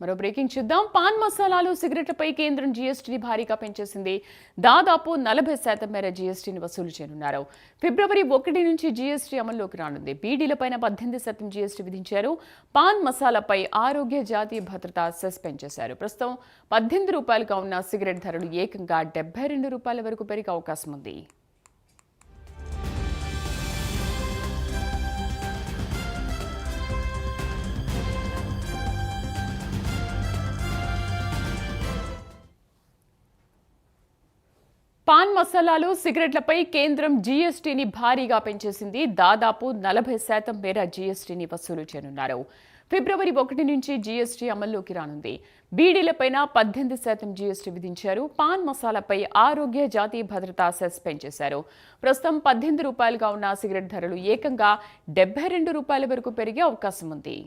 మరో బ్రేకింగ్ చూద్దాం. పాన్ మసాలాలు, సిగరెట్లపై కేంద్రం జీఎస్టీని భారీగా పెంచేసింది. దాదాపు 40% మేర జీఎస్టీని వసూలు చేయనున్నారు. ఫిబ్రవరి 1 నుంచి జీఎస్టీ అమల్లోకి రానుంది. బీడీలపైన 18% జీఎస్టీ విధించారు. పాన్ మసాలాపై ఆరోగ్య, జాతీయ భద్రత సెస్ పెంచేశారు. ప్రస్తుతం రూపాయలుగా ఉన్న సిగరెట్ ధరలు ఏకంగా రూపాయల వరకు పెరిగే అవకాశం ఉంది. పాన్ మసాలాలు, సిగరెట్లపై కేంద్రం జీఎస్టీని భారీగా పెంచేసింది. దాదాపు 40% మేర జీఎస్టీని వసూలు చేయనున్నారు. ఫిబ్రవరి 1 నుంచి జీఎస్టీ అమల్లోకి రానుంది. బీడీలపైన 18% జీఎస్టీ విధించారు. పాన్ మసాలాపై ఆరోగ్య, జాతీయ భద్రతా సెస్ పెంచేశారు. ప్రస్తుతం 18 రూపాయలుగా ఉన్న సిగరెట్ ధరలు ఏకంగా రూపాయల వరకు పెరిగే అవకాశం ఉంది.